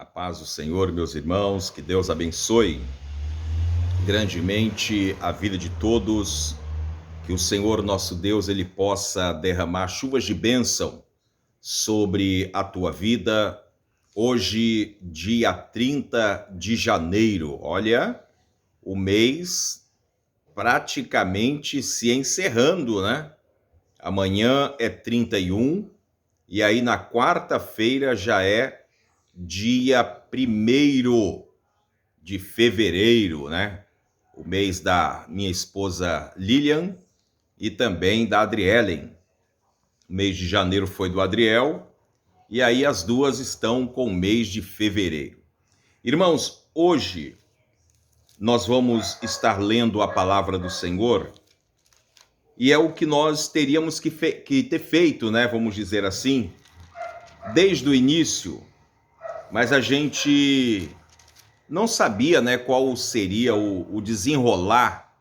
A paz do Senhor, meus irmãos, que Deus abençoe grandemente a vida de todos, que o Senhor nosso Deus ele possa derramar chuvas de bênção sobre a tua vida. Hoje, dia 30 de janeiro, olha, o mês praticamente se encerrando, né? Amanhã é 31 e aí na quarta-feira já é dia 1º de fevereiro, né? O mês da minha esposa Lilian e também da Adrielen. O mês de janeiro foi do Adriel e aí as duas estão com o mês de fevereiro. Irmãos, hoje nós vamos estar lendo a palavra do Senhor e é o que nós teríamos que ter feito, né? Vamos dizer assim, desde o início, mas a gente não sabia, né, qual seria o desenrolar,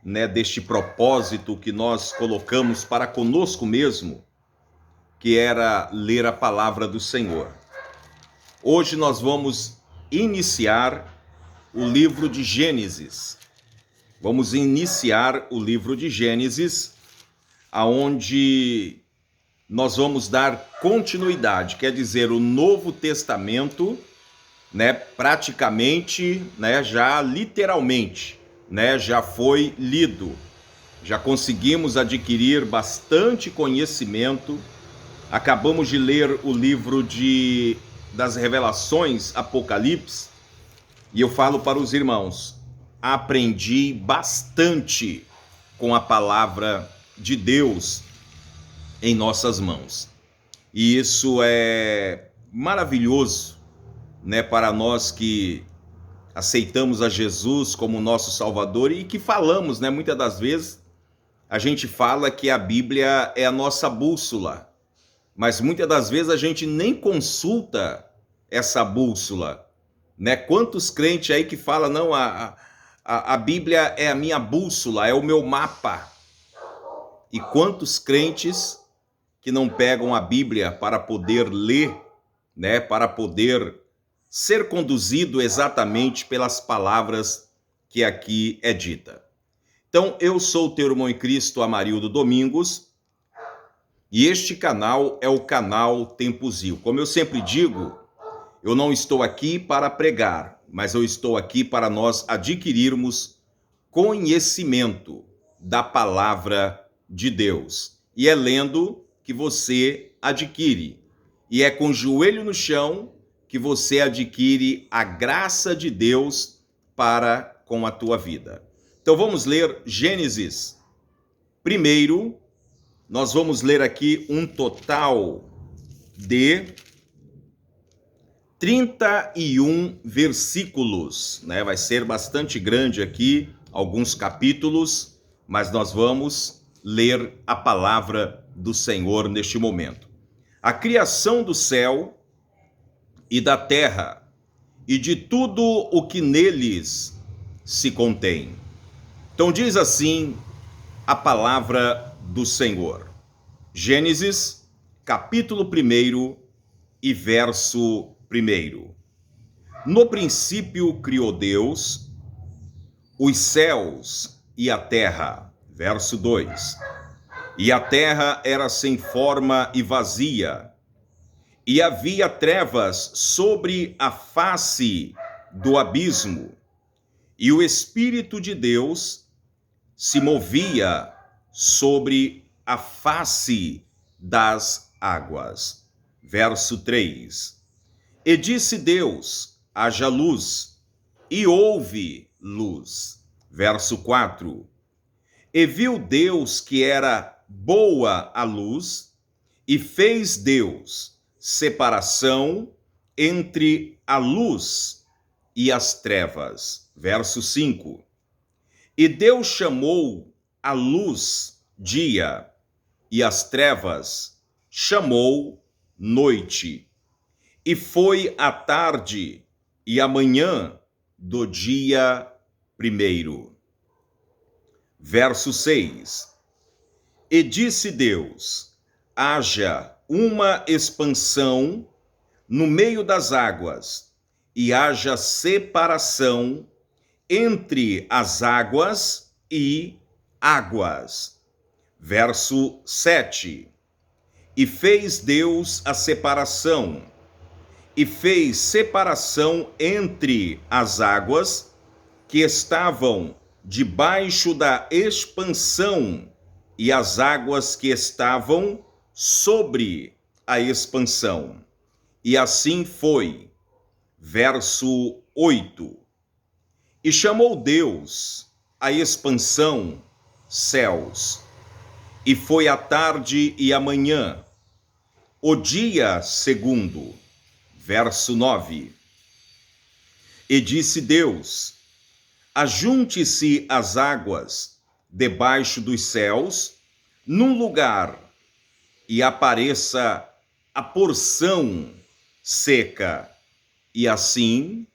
né, deste propósito que nós colocamos para conosco mesmo, que era ler a palavra do Senhor. Hoje nós vamos iniciar o livro de Gênesis. Vamos iniciar o livro de Gênesis, aonde nós vamos dar continuidade, quer dizer, o Novo Testamento, né, praticamente, né, já literalmente, né, já foi lido. Já conseguimos adquirir bastante conhecimento. Acabamos de ler o livro das Revelações, Apocalipse, e eu falo para os irmãos, aprendi bastante com a palavra de Deus em nossas mãos. E isso é maravilhoso, né, para nós que aceitamos a Jesus como nosso Salvador e que falamos, né, muitas das vezes a gente fala que a Bíblia é a nossa bússola, mas muitas das vezes a gente nem consulta essa bússola, né? Quantos crentes aí que falam, não, a Bíblia é a minha bússola, é o meu mapa. E quantos crentes que não pegam a Bíblia para poder ler, né, para poder ser conduzido exatamente pelas palavras que aqui é dita. Então, eu sou o teu irmão em Cristo, Amarildo Domingos, e este canal é o canal Tempozil. Como eu sempre digo, eu não estou aqui para pregar, mas eu estou aqui para nós adquirirmos conhecimento da palavra de Deus. E é lendo que você adquire. E é com o joelho no chão que você adquire a graça de Deus para com a tua vida. Então vamos ler Gênesis. Primeiro, nós vamos ler aqui um total de 31 versículos, né? Vai ser bastante grande aqui, alguns capítulos, mas nós vamos ler a palavra do Senhor neste momento. A criação do céu e da terra, e de tudo o que neles se contém. Então diz assim a palavra do Senhor. Gênesis, capítulo 1 e verso 1. No princípio criou Deus os céus e a terra. Verso 2. E a terra era sem forma e vazia, e havia trevas sobre a face do abismo, e o Espírito de Deus se movia sobre a face das águas. Verso 3. E disse Deus, haja luz, e houve luz. Verso 4. E viu Deus que era boa a luz, e fez Deus separação entre a luz e as trevas. Verso 5. E Deus chamou a luz dia, e as trevas chamou noite. E foi a tarde e a manhã do dia 1. Verso 6. E disse Deus, haja uma expansão no meio das águas, e haja separação entre as águas e águas. Verso 7. E fez Deus a separação, e fez separação entre as águas que estavam debaixo da expansão e as águas que estavam sobre a expansão. E assim foi. Verso 8. E chamou Deus a expansão céus. E foi a tarde e a manhã, o dia segundo. Verso 9. E disse Deus: ajunte-se as águas debaixo dos céus num lugar, e apareça a porção seca. E assim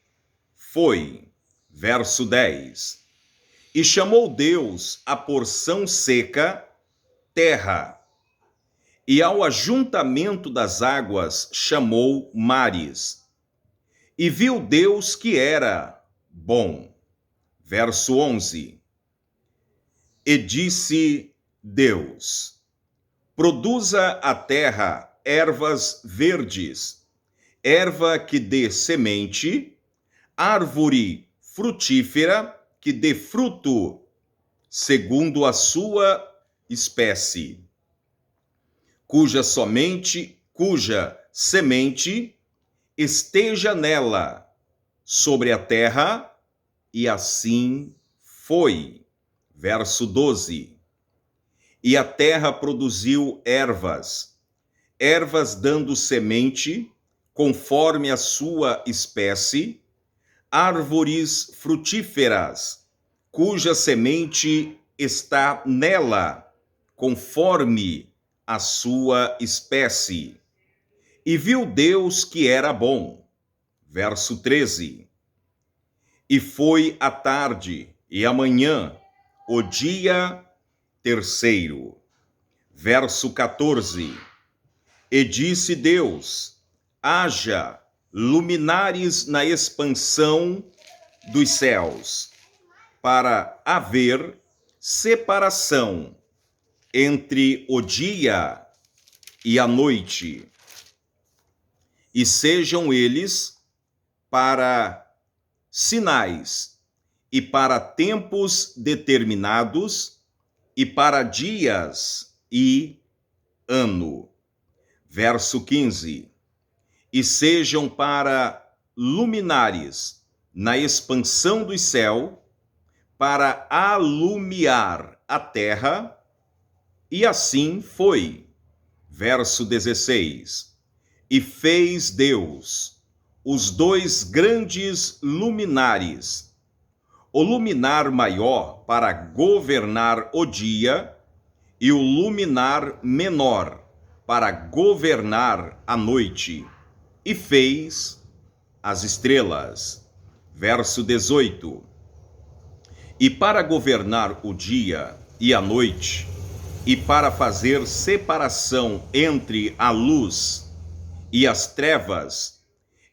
foi. Verso 10. E chamou Deus a porção seca terra, e ao ajuntamento das águas chamou mares. E viu Deus que era bom. Verso 11. E disse Deus: produza a terra ervas verdes, erva que dê semente, árvore frutífera que dê fruto, segundo a sua espécie, cuja semente esteja nela, sobre a terra, e assim foi. Verso 12. E a terra produziu ervas, ervas dando semente, conforme a sua espécie, árvores frutíferas, cuja semente está nela, conforme a sua espécie. E viu Deus que era bom. Verso 13. E foi a tarde e a manhã, o dia terceiro. Verso 14. E disse Deus: haja luminares na expansão dos céus, para haver separação entre o dia e a noite, e sejam eles para sinais, e para tempos determinados, e para dias e ano. Verso 15. E sejam para luminares na expansão do céu, para alumiar a terra. E assim foi. Verso 16. E fez Deus os dois grandes luminares, o luminar maior para governar o dia, e o luminar menor para governar a noite. E fez as estrelas. Verso 18. E para governar o dia e a noite, e para fazer separação entre a luz e as trevas,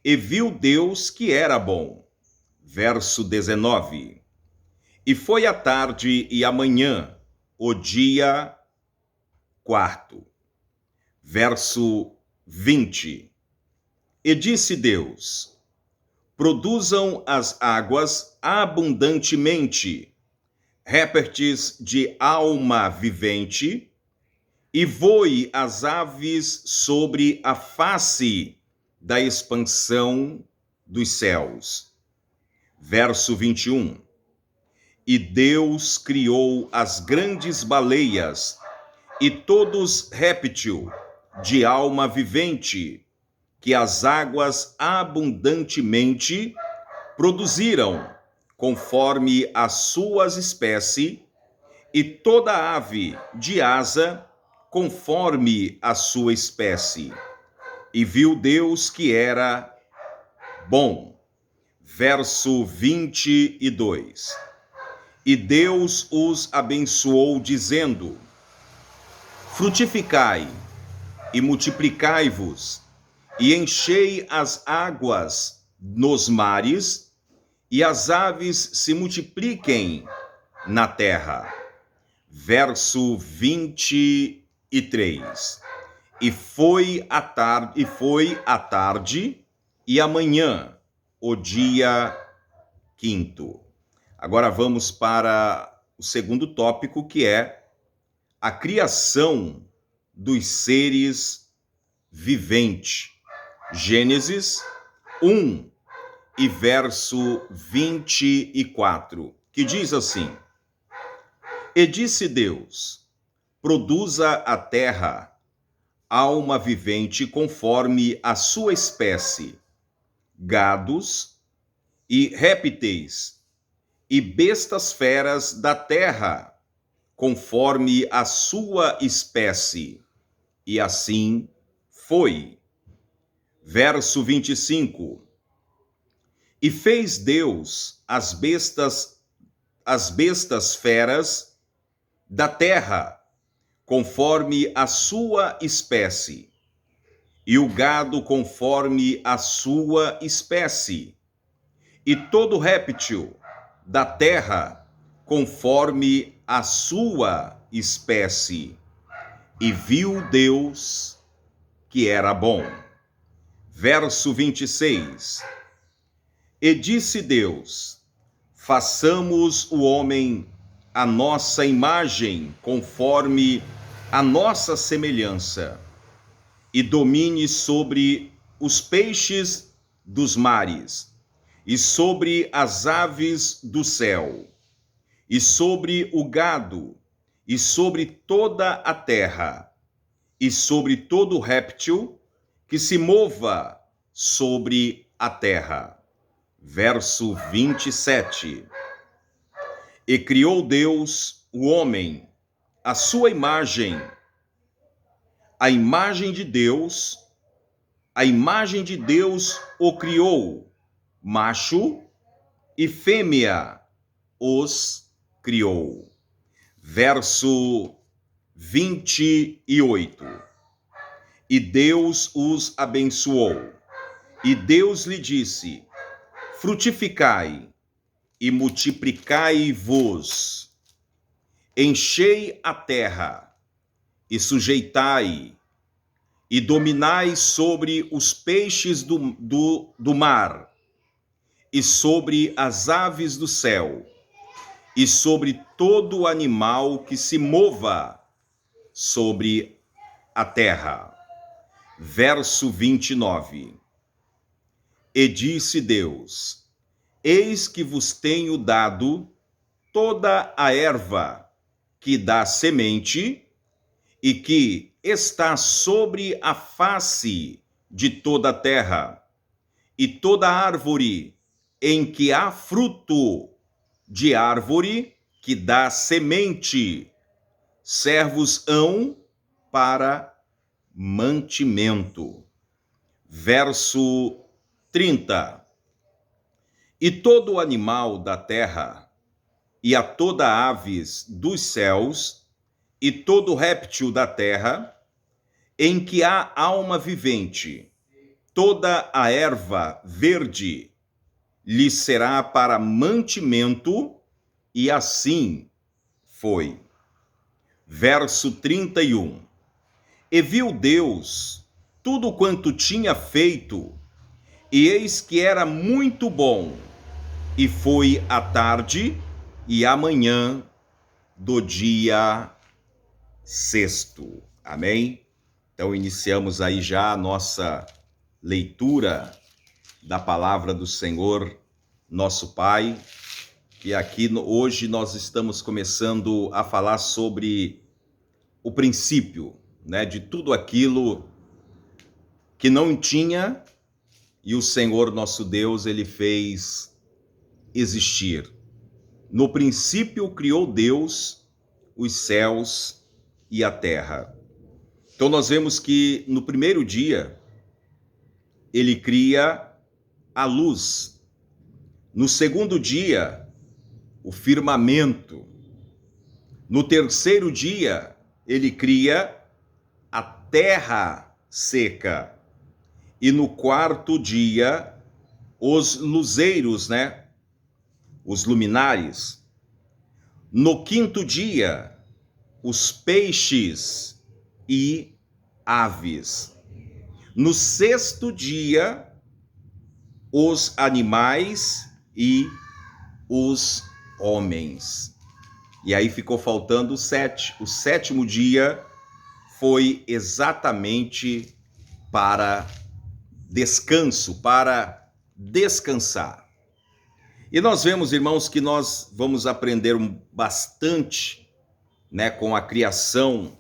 e viu Deus que era bom. Verso 19. E foi a tarde e a manhã, o dia quarto. Verso 20. E disse Deus: produzam as águas abundantemente, répteis de alma vivente, e voe as aves sobre a face da expansão dos céus. Verso 21. E Deus criou as grandes baleias e todos réptil de alma vivente, que as águas abundantemente produziram, conforme as suas espécies, e toda ave de asa, conforme a sua espécie. E viu Deus que era bom. Verso 22. E Deus os abençoou, dizendo: frutificai e multiplicai-vos, e enchei as águas nos mares e as aves se multipliquem na terra. Verso 23. E foi a tarde e a manhã, o dia quinto. Agora vamos para o segundo tópico, que é a criação dos seres viventes. Gênesis 1 e verso 24, que diz assim: E disse Deus: produza a terra alma vivente conforme a sua espécie, gados e répteis, e bestas feras da terra, conforme a sua espécie. E assim foi. Verso 25. E fez Deus as bestas feras da terra, conforme a sua espécie, e o gado conforme a sua espécie, e todo réptil da terra conforme a sua espécie. E viu Deus que era bom. Verso 26. E disse Deus: façamos o homem à nossa imagem, conforme a nossa semelhança, e domine sobre os peixes dos mares, e sobre as aves do céu, e sobre o gado, e sobre toda a terra, e sobre todo réptil que se mova sobre a terra. Verso 27. E criou Deus o homem, à sua imagem, a imagem de Deus o criou, macho e fêmea os criou. Verso 28. E Deus os abençoou, e Deus lhe disse: frutificai e multiplicai-vos, enchei a terra e sujeitai, e dominai sobre os peixes do mar, e sobre as aves do céu, e sobre todo animal que se mova sobre a terra. Verso 29. E disse Deus: eis que vos tenho dado toda a erva que dá semente e que está sobre a face de toda a terra, e toda árvore em que há fruto de árvore que dá semente, servos-ão para mantimento. Verso 30. E todo animal da terra, e a toda aves dos céus, e todo réptil da terra, em que há alma vivente, toda a erva verde lhe será para mantimento, e assim foi. Verso 31. E viu Deus tudo quanto tinha feito, e eis que era muito bom, e foi a tarde e a manhã do dia sexto. Amém? Então iniciamos aí já a nossa leitura da palavra do Senhor, nosso Pai, e aqui hoje nós estamos começando a falar sobre o princípio, de tudo aquilo que não tinha, e o Senhor nosso Deus, ele fez existir. No princípio criou Deus os céus e a terra. Então nós vemos que no primeiro dia ele cria a luz. No segundo dia, o firmamento. No terceiro dia, ele cria a terra seca. E no quarto dia, os luzeiros, né? Os luminares. No quinto dia, os peixes e aves. No sexto dia, os animais e os homens. E aí ficou faltando o 7. O sétimo dia foi exatamente para descanso, para descansar. E nós vemos, irmãos, que nós vamos aprender bastante, né, com a criação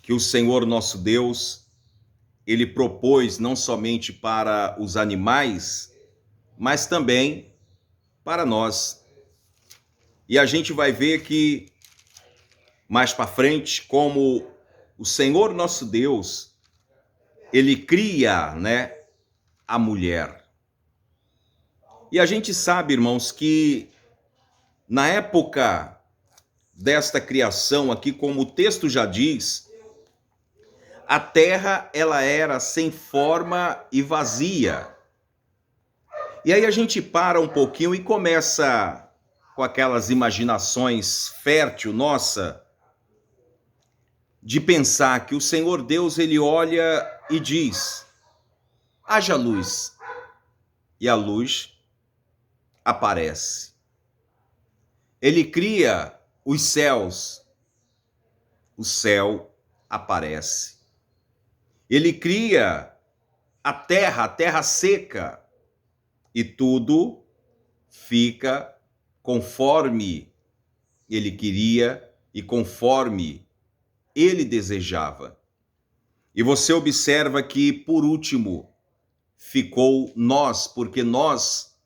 que o Senhor nosso Deus, ele propôs não somente para os animais, mas também para nós. E a gente vai ver que mais para frente, como o Senhor nosso Deus, ele cria, né, a mulher. E a gente sabe, irmãos, que na época desta criação aqui, como o texto já diz, a terra ela era sem forma e vazia. E aí a gente para um pouquinho e começa com aquelas imaginações fértil nossa, de pensar que o Senhor Deus, ele olha e diz: haja luz. E a luz aparece. Ele cria os céus. O céu aparece. Ele cria a terra seca. E tudo fica conforme ele queria e conforme ele desejava. E você observa que, por último, ficou nós, porque nós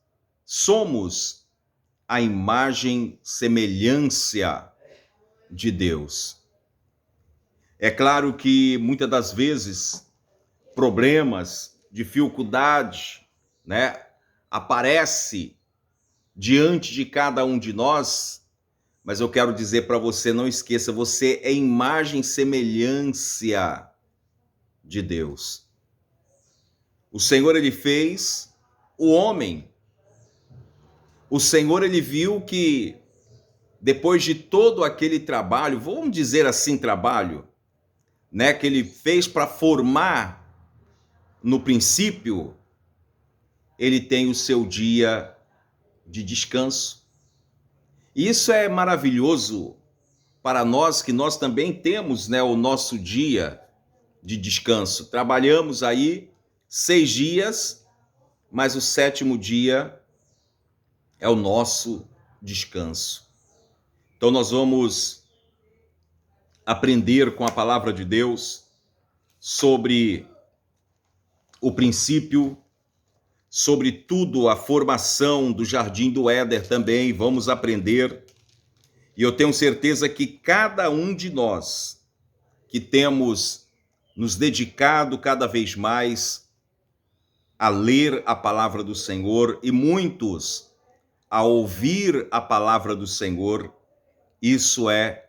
somos a imagem, semelhança de Deus. É claro que muitas das vezes problemas, dificuldade, né, aparece diante de cada um de nós, mas eu quero dizer para você, não esqueça, você é imagem e semelhança de Deus. O Senhor, ele fez o homem. O Senhor, ele viu que depois de todo aquele trabalho, vamos dizer assim, trabalho, né, que ele fez para formar no princípio, ele tem o seu dia de descanso. E isso é maravilhoso para nós, que nós também temos, né, o nosso dia de descanso. Trabalhamos aí 6 dias, mas o 7º dia é o nosso descanso. Então nós vamos aprender com a palavra de Deus sobre o princípio, sobre tudo, a formação do Jardim do Éden também, vamos aprender. E eu tenho certeza que cada um de nós que temos nos dedicado cada vez mais a ler a palavra do Senhor, e muitos a ouvir a palavra do Senhor, isso é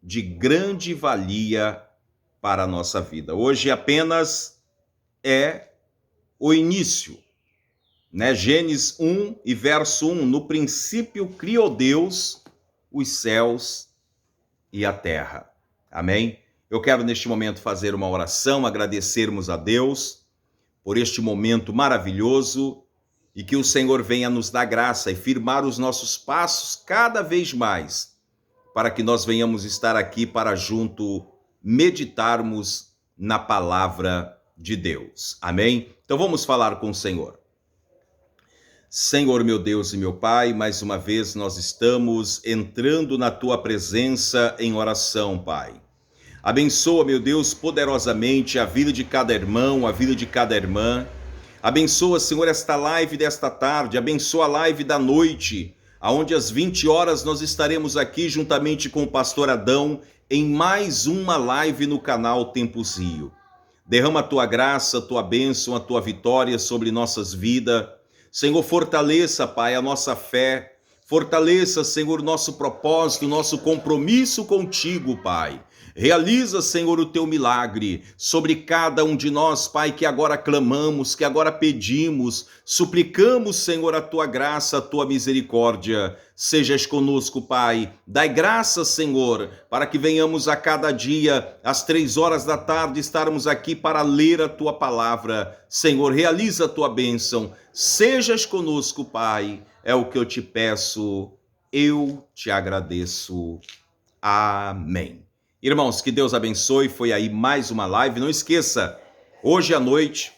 de grande valia para a nossa vida. Hoje apenas é o início, né? Gênesis 1 e verso 1, no princípio criou Deus os céus e a terra. Amém? Eu quero neste momento fazer uma oração, agradecermos a Deus por este momento maravilhoso e que o Senhor venha nos dar graça e firmar os nossos passos cada vez mais, para que nós venhamos estar aqui para junto meditarmos na palavra de Deus. Amém? Então vamos falar com o Senhor. Senhor, meu Deus e meu Pai, mais uma vez nós estamos entrando na Tua presença em oração, Pai. Abençoa, meu Deus, poderosamente a vida de cada irmão, a vida de cada irmã. Abençoa, Senhor, esta live desta tarde, abençoa a live da noite, aonde às 20 horas nós estaremos aqui juntamente com o pastor Adão em mais uma live no canal Tempos Rio. Derrama a Tua graça, a Tua bênção, a Tua vitória sobre nossas vidas. Senhor, fortaleça, Pai, a nossa fé. Fortaleça, Senhor, nosso propósito, nosso compromisso contigo, Pai. Realiza, Senhor, o teu milagre sobre cada um de nós, Pai, que agora clamamos, que agora pedimos, suplicamos, Senhor, a tua graça, a tua misericórdia. Sejas conosco, Pai. Dai graça, Senhor, para que venhamos a cada dia, às 3 horas da tarde, estarmos aqui para ler a tua palavra. Senhor, realiza a tua bênção. Sejas conosco, Pai. É o que eu te peço. Eu te agradeço. Amém. Irmãos, que Deus abençoe. Foi aí mais uma live. Não esqueça, hoje à noite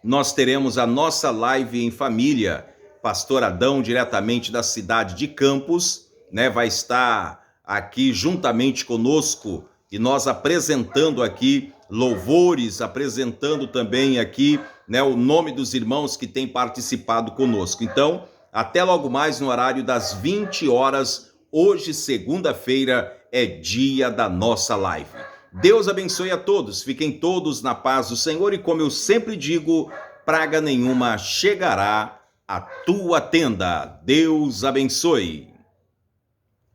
nós teremos a nossa live em família. Pastor Adão, diretamente da cidade de Campos, vai estar aqui juntamente conosco e nós apresentando aqui louvores, apresentando também aqui o nome dos irmãos que têm participado conosco. Então, até logo mais no horário das 20 horas, hoje, segunda-feira, é dia da nossa live. Deus abençoe a todos, fiquem todos na paz do Senhor e, como eu sempre digo, praga nenhuma chegará à tua tenda. Deus abençoe.